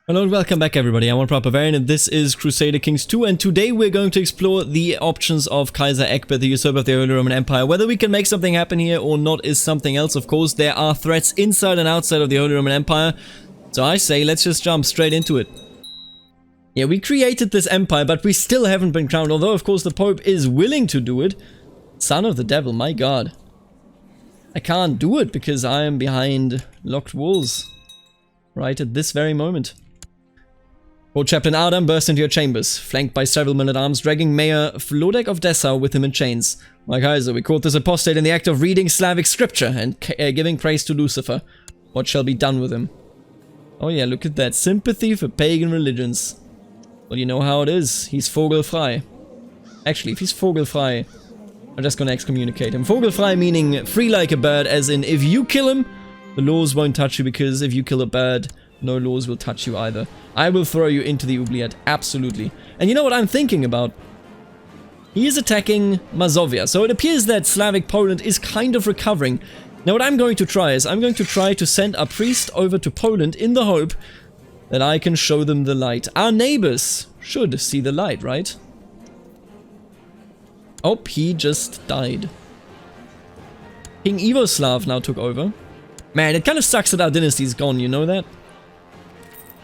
Hello and welcome back everybody, I'm OneProper and this is Crusader Kings 2, and today we're going to explore the options of Kaiser Egbert, the usurper of the Holy Roman Empire. Whether we can make something happen here or not is something else, of course. There are threats inside and outside of the Holy Roman Empire, so I say let's just jump straight into it. Yeah, we created this empire, but we still haven't been crowned, although of course the Pope is willing to do it. Son of the devil, my god. I can't do it because I am behind locked walls right at this very moment. Lord Chaplain Adam burst into your chambers, flanked by several men-at-arms, dragging Mayor Flodek of Dessau with him in chains. My Kaiser, we caught this apostate in the act of reading Slavic scripture and giving praise to Lucifer. What shall be done with him? Oh yeah, look at that. Sympathy for pagan religions. Well, you know how it is. He's vogelfrei. Actually, if he's vogelfrei, I'm just gonna excommunicate him. Vogelfrei meaning free like a bird, as in if you kill him, the laws won't touch you, because if you kill a bird, no laws will touch you either. I will throw you into the oubliette, absolutely. And you know what I'm thinking about? He is attacking Mazovia, so it appears that Slavic Poland is kind of recovering. Now what I'm going to try is, I'm going to try to send a priest over to Poland in the hope that I can show them the light. Our neighbors should see the light, right? Oh, he just died. King Ivoslav now took over. Man, it kind of sucks that our dynasty is gone, you know that?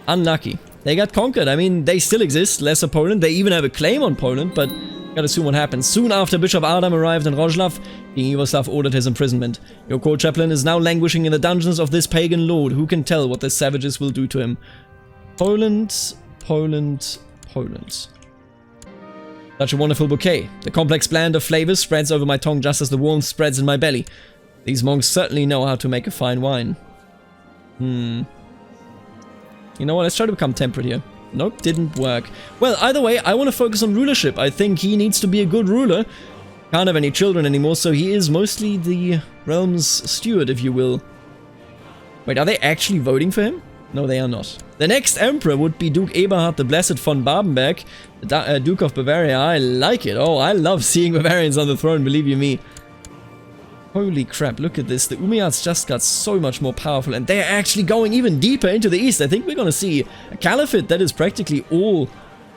Unlucky. They got conquered. I mean, they still exist, Lesser Poland. They even have a claim on Poland, but gotta assume what happens. Soon after Bishop Adam arrived in Roslav, King Ivoslav ordered his imprisonment. Your court chaplain is now languishing in the dungeons of this pagan lord. Who can tell what the savages will do to him? Poland, Poland, Poland. Such a wonderful bouquet. The complex blend of flavors spreads over my tongue just as the warmth spreads in my belly. These monks certainly know how to make a fine wine. You know what, let's try to become temperate here. Nope, didn't work. Well, either way, I want to focus on rulership. I think he needs to be a good ruler. Can't have any children anymore, so he is mostly the realm's steward, if you will. Wait, are they actually voting for him? No, they are not. The next emperor would be Duke Eberhard the Blessed von Babenberg, the Duke of Bavaria. I like it. Oh, I love seeing Bavarians on the throne, believe you me. Holy crap, look at this. The Umayyads just got so much more powerful, and they're actually going even deeper into the east. I think we're gonna see a caliphate that is practically all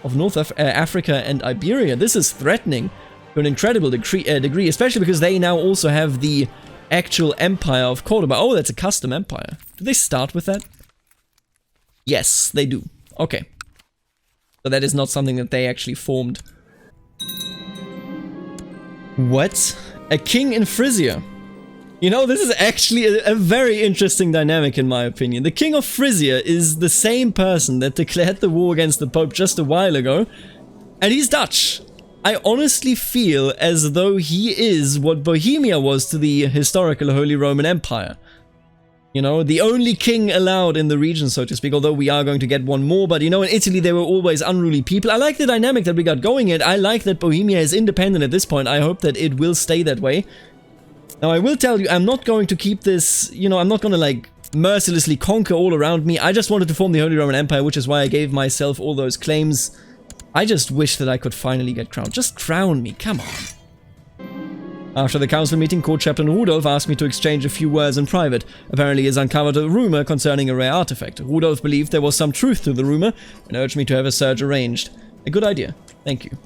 of North Africa and Iberia. This is threatening to an incredible degree, especially because they now also have the actual empire of Cordoba. Oh, that's a custom empire. Do they start with that? Yes, they do. Okay. So that is not something that they actually formed. What? A king in Frisia. You know, this is actually a very interesting dynamic in my opinion. The king of Frisia is the same person that declared the war against the Pope just a while ago, and he's Dutch. I honestly feel as though he is what Bohemia was to the historical Holy Roman Empire. You know, the only king allowed in the region, so to speak, although we are going to get one more. But, you know, in Italy, they were always unruly people. I like the dynamic that we got going, and I like that Bohemia is independent at this point. I hope that it will stay that way. Now, I will tell you, I'm not going to keep this, you know, I'm not going to, like, mercilessly conquer all around me. I just wanted to form the Holy Roman Empire, which is why I gave myself all those claims. I just wish that I could finally get crowned. Just crown me, come on. After the council meeting, Court Chaplain Rudolf asked me to exchange a few words in private. Apparently he has uncovered a rumor concerning a rare artifact. Rudolf believed there was some truth to the rumor and urged me to have a search arranged. A good idea. Thank you.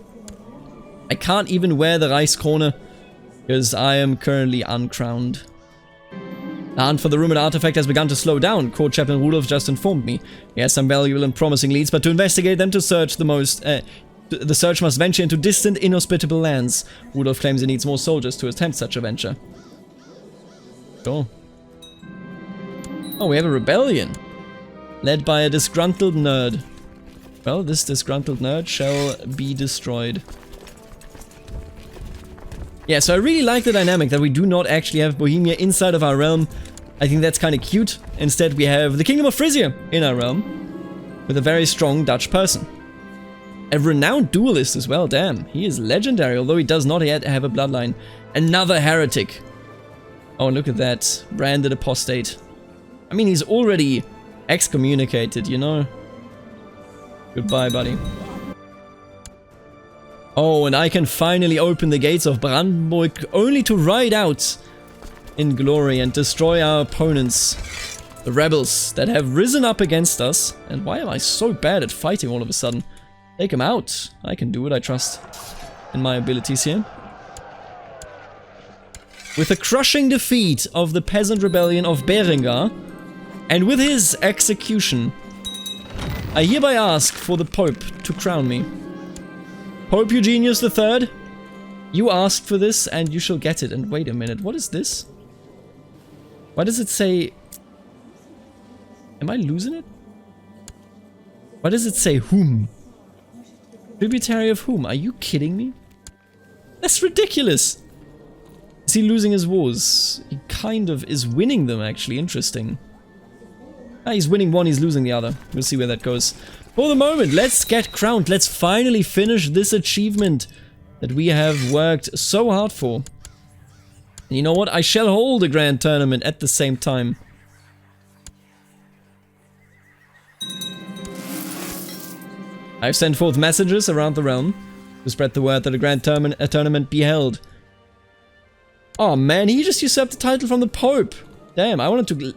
I can't even wear the Reichskrone because I am currently uncrowned. The hunt for the rumored artifact has begun to slow down. Court Chaplain Rudolf just informed me. He has some valuable and promising leads, but to investigate them, the search must venture into distant, inhospitable lands. Rudolf claims he needs more soldiers to attempt such a venture. Sure. Oh, we have a rebellion. Led by a disgruntled nerd. Well, this disgruntled nerd shall be destroyed. Yeah, so I really like the dynamic that we do not actually have Bohemia inside of our realm. I think that's kind of cute. Instead, we have the Kingdom of Frisia in our realm, with a very strong Dutch person. A renowned duelist as well, damn. He is legendary, although he does not yet have a bloodline. Another heretic. Oh, look at that. Branded apostate. I mean, he's already excommunicated, you know? Goodbye, buddy. Oh, and I can finally open the gates of Brandenburg only to ride out in glory and destroy our opponents. The rebels that have risen up against us. And why am I so bad at fighting all of a sudden? Take them out. I can do it, I trust in my abilities here. With the crushing defeat of the peasant rebellion of Berengar, and with his execution, I hereby ask for the Pope to crown me. Pope Eugenius III, you asked for this and you shall get it. And wait a minute, what is this? Why does it say... Am I losing it? Why does it say whom? Tributary of whom? Are you kidding me? That's ridiculous! Is he losing his wars? He kind of is winning them, actually. Interesting. Ah, he's winning one, he's losing the other. We'll see where that goes. For the moment, let's get crowned. Let's finally finish this achievement that we have worked so hard for. And you know what? I shall hold a grand tournament at the same time. I've sent forth messengers around the realm to spread the word that a grand tournament be held. Oh man, he just usurped the title from the Pope. Damn, I wanted to... He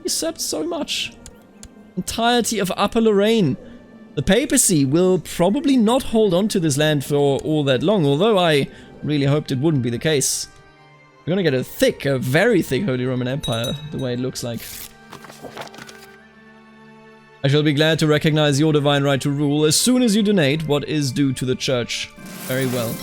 usurped so much. Entirety of Upper Lorraine. The papacy will probably not hold on to this land for all that long, although I really hoped it wouldn't be the case. We're gonna get a very thick Holy Roman Empire, the way it looks like. I shall be glad to recognize your divine right to rule as soon as you donate what is due to the church. Very well.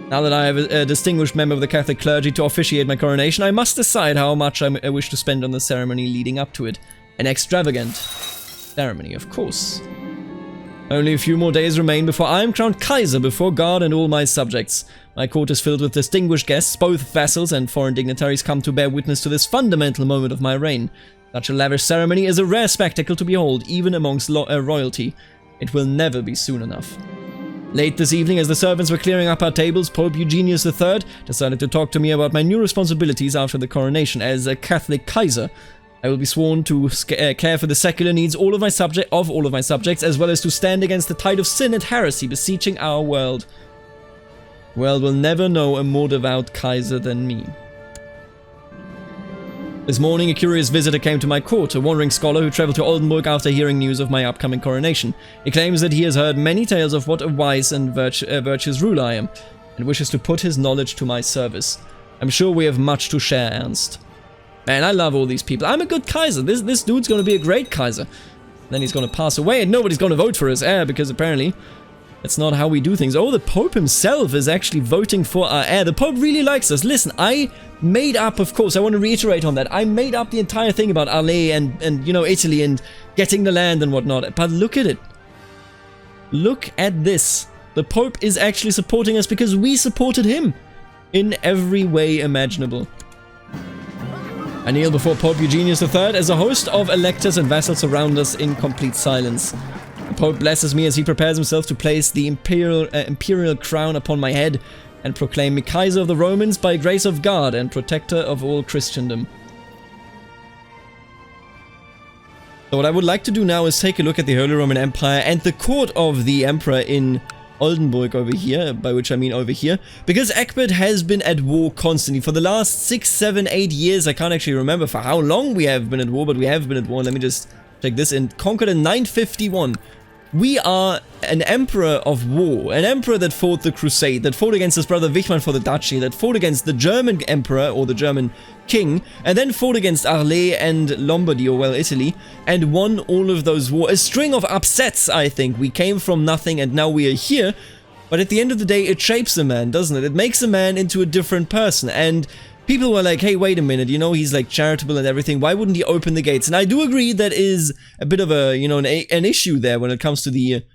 Now that I have a distinguished member of the Catholic clergy to officiate my coronation, I must decide how much I wish to spend on the ceremony leading up to it. An extravagant ceremony, of course. Only a few more days remain before I am crowned Kaiser before God and all my subjects. My court is filled with distinguished guests, both vassals and foreign dignitaries come to bear witness to this fundamental moment of my reign. Such a lavish ceremony is a rare spectacle to behold, even amongst royalty. It will never be soon enough. Late this evening, as the servants were clearing up our tables, Pope Eugenius III decided to talk to me about my new responsibilities after the coronation as a Catholic Kaiser. I will be sworn to care for the secular needs of all of my subjects, as well as to stand against the tide of sin and heresy beseeching our world. The world will never know a more devout Kaiser than me. This morning, a curious visitor came to my court, a wandering scholar who traveled to Oldenburg after hearing news of my upcoming coronation. He claims that he has heard many tales of what a wise and virtuous ruler I am, and wishes to put his knowledge to my service. I'm sure we have much to share, Ernst. Man, I love all these people. I'm a good Kaiser. This dude's gonna be a great Kaiser. Then he's gonna pass away and nobody's gonna vote for his heir, because apparently that's not how we do things. Oh, the Pope himself is actually voting for our heir. The Pope really likes us. Listen, I made up, of course, I want to reiterate on that. I made up the entire thing about Arles and you know, Italy and getting the land and whatnot. But look at it. Look at this. The Pope is actually supporting us because we supported him in every way imaginable. I kneel before Pope Eugenius III as a host of electors and vassals surround us in complete silence. The Pope blesses me as he prepares himself to place the imperial crown upon my head and proclaim me Kaiser of the Romans by grace of God and protector of all Christendom. So what I would like to do now is take a look at the Holy Roman Empire and the court of the Emperor in Oldenburg over here, by which I mean over here, because Egbert has been at war constantly for the last 6, 7, 8 years. I can't actually remember for how long we have been at war, but we have been at war. Let me just check this in. Conquered in 951. We are an emperor of war, an emperor that fought the Crusade, that fought against his brother Wichmann for the duchy, that fought against the German emperor or the German king, and then fought against Arles and Lombardy, or well, Italy, and won all of those wars. A string of upsets, I think. We came from nothing and now we are here, but at the end of the day, it shapes a man, doesn't it? It makes a man into a different person, and people were like, hey, wait a minute, you know, he's like charitable and everything, why wouldn't he open the gates? And I do agree that is a bit of a, you know, an issue there when it comes to the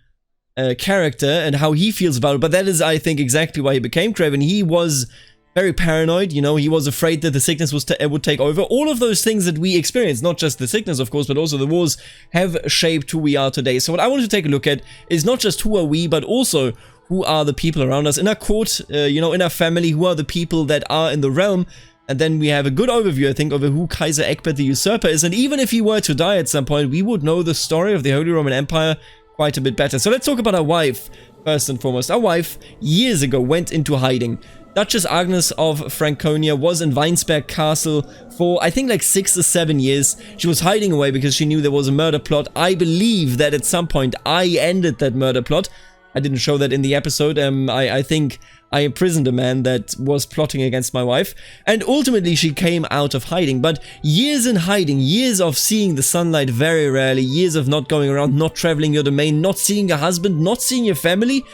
character and how he feels about it, but that is, I think, exactly why he became Craven. He was very paranoid, you know, he was afraid that the sickness would take over. All of those things that we experienced, not just the sickness, of course, but also the wars, have shaped who we are today. So what I wanted to take a look at is not just who are we, but also who are the people around us in our court, you know, in our family, who are the people that are in the realm. And then we have a good overview, I think, of who Kaiser Egbert the Usurper is. And even if he were to die at some point, we would know the story of the Holy Roman Empire quite a bit better. So let's talk about our wife, first and foremost. Our wife, years ago, went into hiding. Duchess Agnes of Franconia was in Weinsberg Castle for, I think, like 6 or 7 years. She was hiding away because she knew there was a murder plot. I believe that at some point I ended that murder plot. I didn't show that in the episode. I think I imprisoned a man that was plotting against my wife. And ultimately she came out of hiding. But years in hiding, years of seeing the sunlight very rarely, years of not going around, not traveling your domain, not seeing your husband, not seeing your family.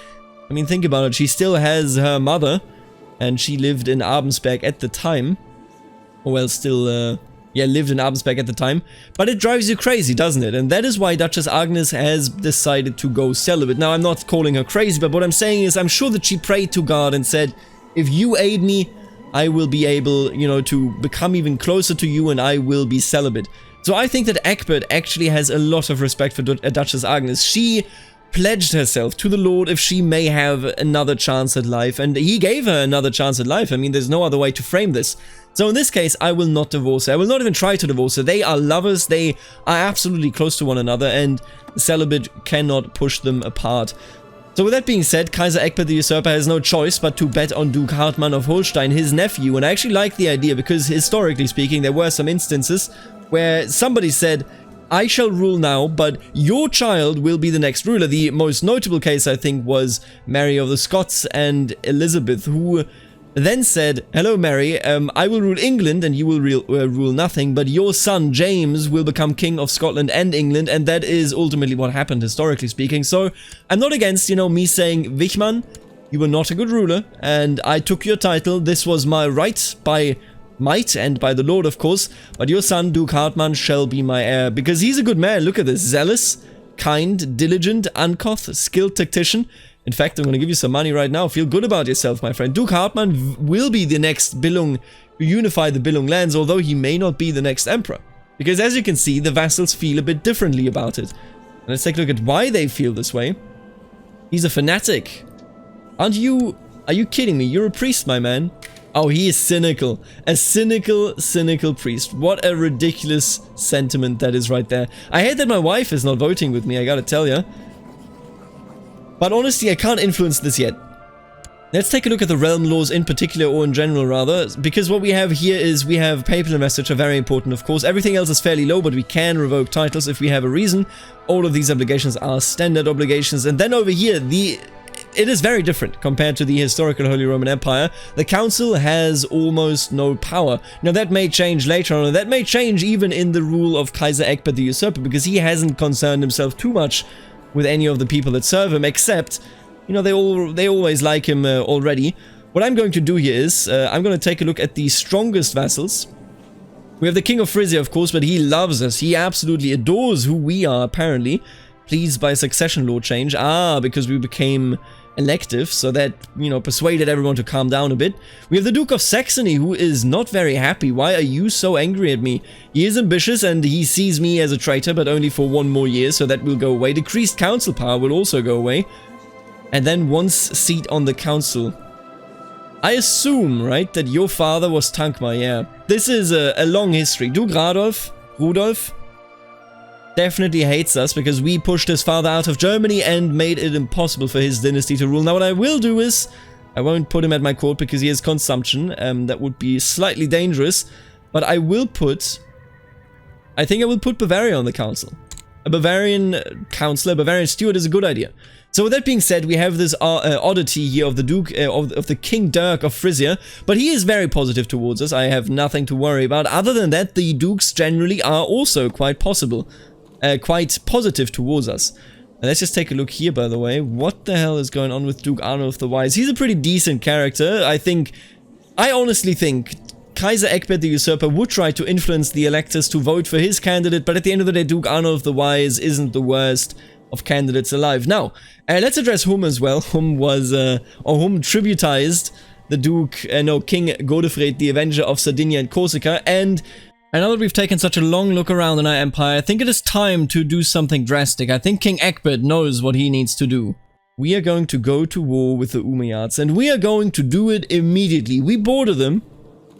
I mean, think about it. She still has her mother. And she lived in Abensberg at the time. Well, still, lived in Abensberg at the time. But it drives you crazy, doesn't it? And that is why Duchess Agnes has decided to go celibate. Now, I'm not calling her crazy, but what I'm saying is I'm sure that she prayed to God and said, if you aid me, I will be able, you know, to become even closer to you and I will be celibate. So I think that Egbert actually has a lot of respect for Duchess Agnes. She pledged herself to the Lord if she may have another chance at life, and he gave her another chance at life. I mean, there's no other way to frame this. So in this case, I will not divorce her. I will not even try to divorce her. They are lovers, they are absolutely close to one another, and celibate cannot push them apart. So with that being said, Kaiser Egbert the Usurper has no choice but to bet on Duke Hartmann of Holstein, his nephew, and I actually like the idea because historically speaking, there were some instances where somebody said, I shall rule now, but your child will be the next ruler. The most notable case, I think, was Mary of the Scots and Elizabeth, who then said, hello Mary, I will rule England and you will rule nothing, but your son James will become king of Scotland and England, and that is ultimately what happened, historically speaking. So I'm not against, you know, me saying, Wichmann, you were not a good ruler, and I took your title. This was my right by might and by the Lord, of course, but your son Duke Hartmann shall be my heir, because he's a good man. Look at this: zealous, kind, diligent, uncouth, skilled tactician. In fact, I'm going to give you some money right now. Feel good about yourself, my friend. Duke Hartmann will be the next Billung to unify the Billung lands, although he may not be the next emperor, because as you can see, the vassals feel a bit differently about it. And let's take a look at why they feel this way. He's a fanatic. Are you kidding me? You're a priest, my man. Oh, he is cynical. A cynical priest. What a ridiculous sentiment that is right there. I hate that my wife is not voting with me, I gotta tell ya. But honestly, I can't influence this yet. Let's take a look at the realm laws in particular, or in general rather, because what we have here is we have papal investiture, very important of course. Everything else is fairly low, but we can revoke titles if we have a reason. All of these obligations are standard obligations. And then over here, it is very different compared to the historical Holy Roman Empire. The council has almost no power. Now that may change later on, and that may change even in the rule of Kaiser Egbert the Usurper, because he hasn't concerned himself too much with any of the people that serve him, except, you know, they always like him already. What I'm going to do here is, I'm going to take a look at the strongest vassals. We have the King of Frisia, of course, but he loves us. He absolutely adores who we are, apparently. Pleased by succession law change. Ah, because we became elective, so that, you know, persuaded everyone to calm down a bit. We have the Duke of Saxony, who is not very happy. Why are you so angry at me? He is ambitious and he sees me as a traitor, but only for 1 more year, so that will go away. Decreased council power will also go away. And then one seat on the council. I assume, right, that your father was Tankmar, yeah. This is a long history. Duke Rudolf, definitely hates us because we pushed his father out of Germany and made it impossible for his dynasty to rule. Now what I will do is, I won't put him at my court because he has consumption, that would be slightly dangerous, but I will put, I think I will put Bavaria on the council. A Bavarian councillor, Bavarian steward is a good idea. So with that being said, we have this oddity here of the Duke, of the King Dirk of Frisia, but he is very positive towards us. I have nothing to worry about. Other than that, the dukes generally are also quite positive towards us. And let's just take a look here, by the way. What the hell is going on with Duke Arnulf the Wise? He's a pretty decent character. I honestly think Kaiser Egbert the Usurper would try to influence the electors to vote for his candidate, but at the end of the day, Duke Arnulf the Wise isn't the worst of candidates alive. Now, let's address Hum as well. Hum was, or Hum tributized the King Godefred the Avenger of Sardinia and Corsica, and now that we've taken such a long look around in our empire, I think it is time to do something drastic. I think King Egbert knows what he needs to do. We are going to go to war with the Umayyads, and we are going to do it immediately. We border them,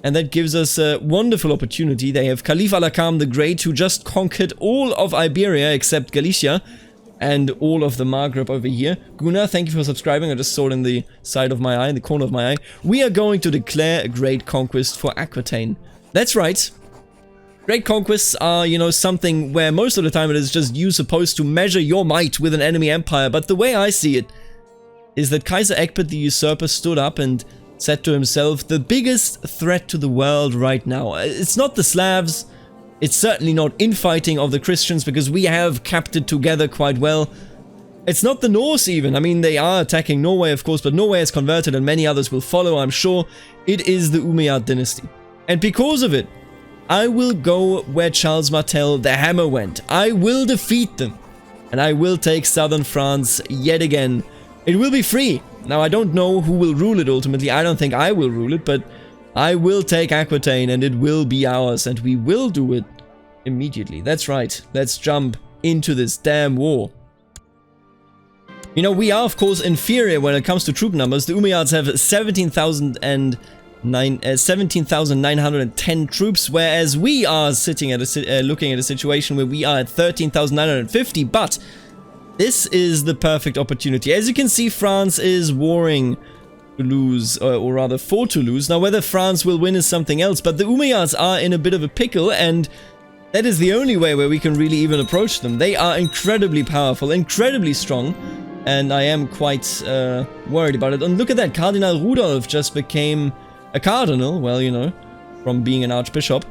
and that gives us a wonderful opportunity. They have Caliph Al-Hakam the Great, who just conquered all of Iberia except Galicia. and all of the Maghreb over here. Gunnar, thank you for subscribing. I just saw it in the side of my eye, in the corner of my eye. We are going to declare a great conquest for Aquitaine. That's right. Great conquests are, you know, something where most of the time it is just you supposed to measure your might with an enemy empire. But the way I see it is that Kaiser Egbert the Usurper stood up and said to himself, the biggest threat to the world right now, it's not the Slavs, it's certainly not infighting of the Christians, because we have kept it together quite well. It's not the Norse even. I mean, they are attacking Norway, of course, but Norway has converted and many others will follow, I'm sure. It is the Umayyad dynasty. And because of it, I will go where Charles Martel the Hammer went. I will defeat them. And I will take southern France yet again. It will be free. Now, I don't know who will rule it ultimately. I don't think I will rule it, but I will take Aquitaine and it will be ours. And we will do it immediately. That's right. Let's jump into this damn war. You know, we are, of course, inferior when it comes to troop numbers. The Umayyads have 17,910 troops, whereas we are sitting at looking at a situation where we are at 13,950. But this is the perfect opportunity. As you can see, France is warring to lose, or rather for to lose. Now, whether France will win is something else, but the Umayyads are in a bit of a pickle, and that is the only way where we can really even approach them. They are incredibly powerful, incredibly strong, and I am quite worried about it. And look at that, Cardinal Rudolf just became a cardinal, well, you know, from being an archbishop.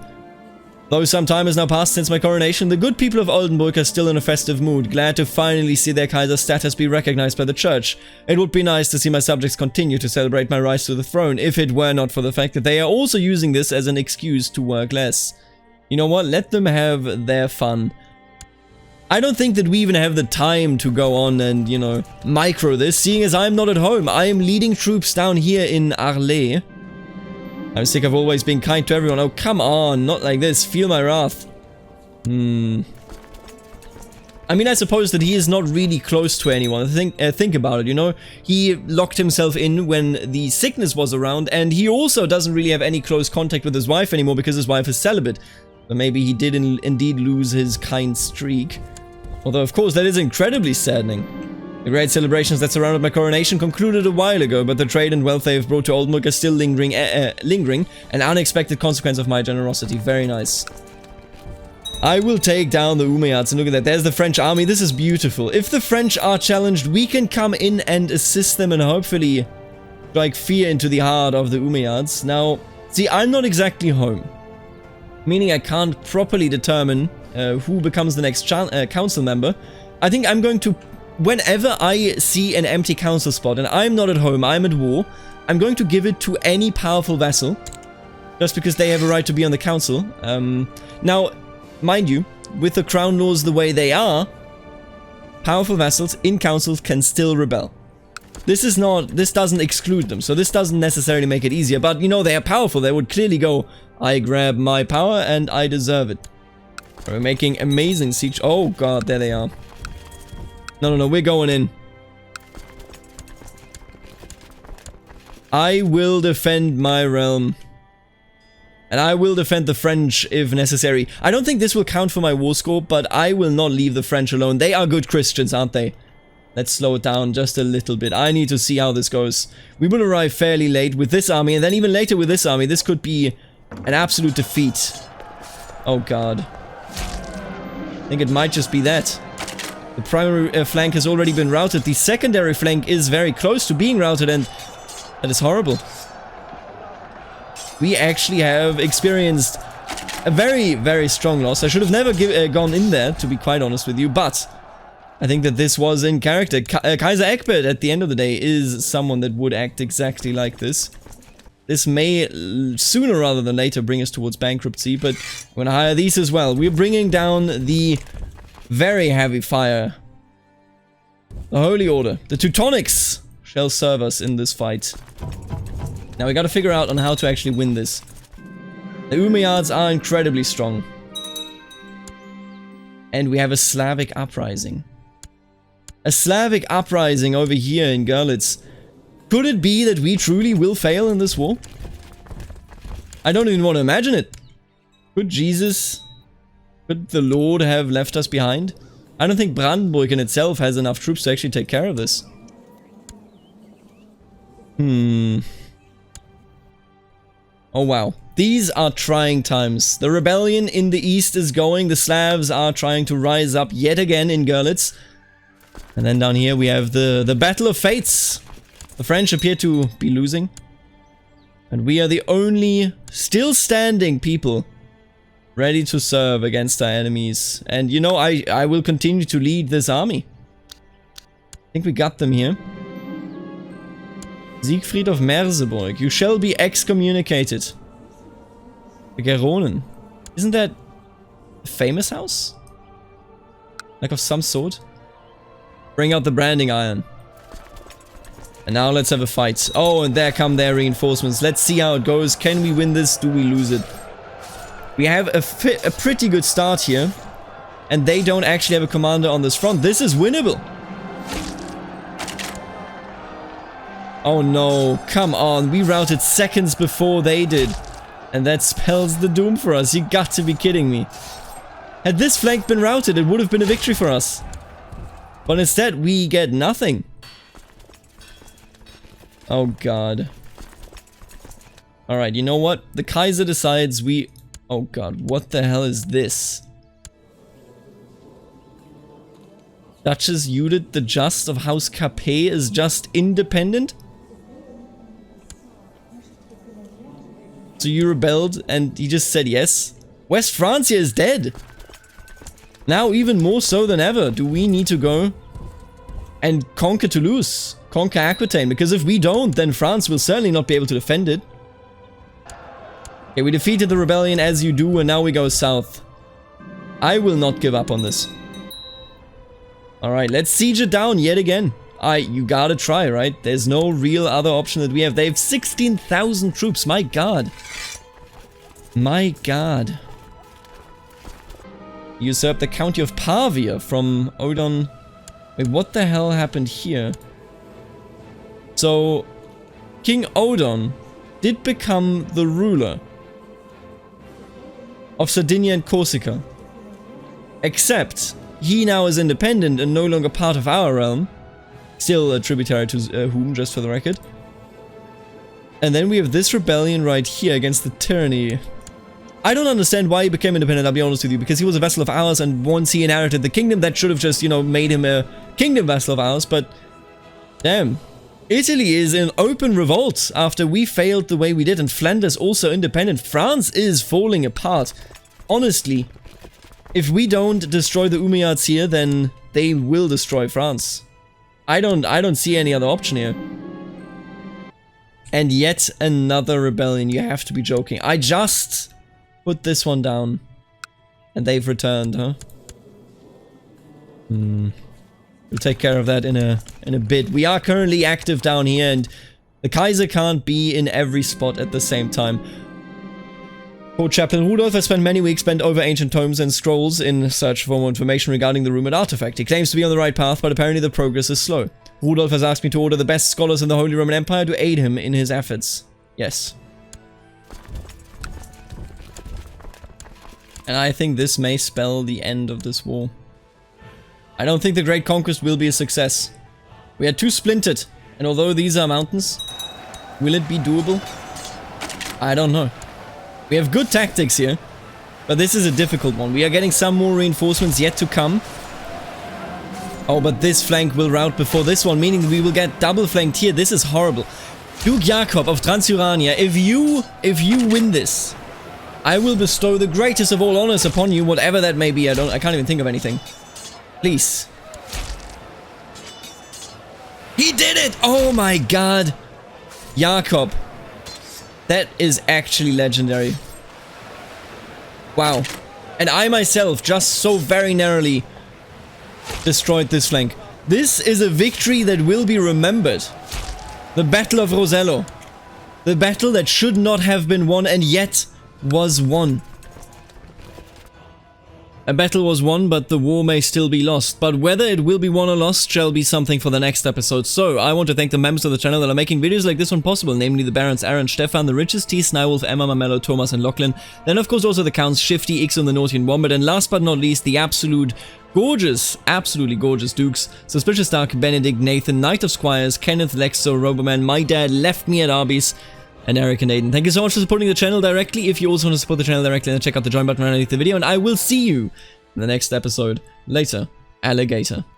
Though some time has now passed since my coronation, the good people of Oldenburg are still in a festive mood, glad to finally see their Kaiser's status be recognized by the church. It would be nice to see my subjects continue to celebrate my rise to the throne, if it were not for the fact that they are also using this as an excuse to work less. You know what, let them have their fun. I don't think that we even have the time to go on and, you know, micro this, seeing as I'm not at home. I am leading troops down here in Arles. I'm sick of always being kind to everyone. Oh, come on, not like this. Feel my wrath. I mean, I suppose that he is not really close to anyone. Think about it, you know? He locked himself in when the sickness was around, and he also doesn't really have any close contact with his wife anymore because his wife is celibate. So maybe he did indeed lose his kind streak. Although, of course, that is incredibly saddening. The great celebrations that surrounded my coronation concluded a while ago, but the trade and wealth they have brought to Oldenburg are still lingering, an unexpected consequence of my generosity. Very nice. I will take down the Umayyads, and look at that, there's the French army. This is beautiful. If the French are challenged, we can come in and assist them and hopefully strike fear into the heart of the Umayyads. Now, see, I'm not exactly home, meaning I can't properly determine who becomes the next council member. I think I'm going to, whenever I see an empty council spot and I'm not at home, I'm at war, I'm going to give it to any powerful vassal, just because they have a right to be on the council. Now, mind you, with the crown laws the way they are, powerful vassals in councils can still rebel. This doesn't exclude them, so this doesn't necessarily make it easier, but you know, they are powerful. They would clearly go, I grab my power and I deserve it. We're making amazing siege. Oh god, there they are. No, we're going in. I will defend my realm. And I will defend the French if necessary. I don't think this will count for my war score, but I will not leave the French alone. They are good Christians, aren't they? Let's slow it down just a little bit. I need to see how this goes. We will arrive fairly late with this army, and then even later with this army. This could be an absolute defeat. Oh god. I think it might just be that. The primary flank has already been routed. The secondary flank is very close to being routed, and that is horrible. We actually have experienced a very, very strong loss. I should have never gone in there, to be quite honest with you, but I think that this was in character. Kaiser Egbert, at the end of the day, is someone that would act exactly like this. This may, sooner rather than later, bring us towards bankruptcy, but I'm going to hire these as well. We're bringing down the very heavy fire. The Holy Order. The Teutonics shall serve us in this fight. Now we got to figure out on how to actually win this. The Umayyads are incredibly strong. And we have a Slavic uprising. A Slavic uprising over here in Görlitz. Could it be that we truly will fail in this war? I don't even want to imagine it. Could Jesus, could the Lord have left us behind? I don't think Brandenburg in itself has enough troops to actually take care of this. Oh wow. These are trying times. The rebellion in the east is going. The Slavs are trying to rise up yet again in Görlitz. And then down here we have the Battle of Fates. The French appear to be losing. And we are the only still standing people ready to serve against our enemies. And you know, I will continue to lead this army. I think we got them here. Siegfried of Merseburg, you shall be excommunicated. The Geronen. Isn't that a famous house? Like of some sort? Bring out the branding iron. And now let's have a fight. Oh, and there come their reinforcements. Let's see how it goes. Can we win this? Do we lose it? We have a pretty good start here. And they don't actually have a commander on this front. This is winnable. Oh no, come on. We routed seconds before they did. And that spells the doom for us. You got to be kidding me. Had this flank been routed, it would have been a victory for us. But instead, we get nothing. Oh god. Alright, you know what? The Kaiser decides we... Oh god, what the hell is this? Duchess Judith the Just of House Capet is just independent? So you rebelled and he just said yes? West Francia is dead! Now even more so than ever, do we need to go and conquer Toulouse? Conquer Aquitaine, because if we don't, then France will certainly not be able to defend it. Okay, we defeated the rebellion as you do, and now we go south. I will not give up on this. Alright, let's siege it down yet again. You gotta try, right? There's no real other option that we have. They have 16,000 troops, my god. My god. Usurped the county of Pavia from Odon. Wait, what the hell happened here? So, King Odon did become the ruler of Sardinia and Corsica. Except, he now is independent and no longer part of our realm. Still a tributary to whom, just for the record. And then we have this rebellion right here against the tyranny. I don't understand why he became independent, I'll be honest with you, because he was a vassal of ours, and once he inherited the kingdom, that should have just, you know, made him a kingdom vassal of ours, but damn. Italy is in open revolt after we failed the way we did, and Flanders also independent. France is falling apart. Honestly, if we don't destroy the Umayyads here, then they will destroy France. I don't see any other option here. And yet another rebellion, you have to be joking. I just put this one down. And they've returned, huh? We'll take care of that in a bit. We are currently active down here, and the Kaiser can't be in every spot at the same time. Court Chaplain Rudolf has spent many weeks bent over ancient tomes and scrolls in search for more information regarding the rumored artifact. He claims to be on the right path, but apparently the progress is slow. Rudolf has asked me to order the best scholars in the Holy Roman Empire to aid him in his efforts. Yes. And I think this may spell the end of this war. I don't think the Great Conquest will be a success. We are too splintered, and although these are mountains, will it be doable? I don't know. We have good tactics here, but this is a difficult one. We are getting some more reinforcements yet to come. Oh, but this flank will rout before this one, meaning we will get double flanked here. This is horrible. Duke Jakob of Transylvania, if you win this, I will bestow the greatest of all honors upon you, whatever that may be. I can't even think of anything. Please. He did it! Oh my god. Jakob. That is actually legendary. Wow. And I myself just so very narrowly destroyed this flank. This is a victory that will be remembered. The Battle of Rosello. The battle that should not have been won and yet was won. A battle was won, but the war may still be lost. But whether it will be won or lost shall be something for the next episode. So, I want to thank the members of the channel that are making videos like this one possible, namely the Barons Aaron, Stefan, the Richest, T, Snywolf, Emma, Mamello, Thomas, and Lachlan. Then, of course, also the Counts, Shifty, Ixon, the Naughty, and Wombat. And last but not least, the absolute gorgeous, absolutely gorgeous dukes. Suspicious Dark, Benedict, Nathan, Knight of Squires, Kenneth, Lexo, Roboman, My Dad, Left Me at Arby's, and Eric and Aiden. Thank you so much for supporting the channel directly. If you also want to support the channel directly, then check out the join button right underneath the video, and I will see you in the next episode. Later, alligator.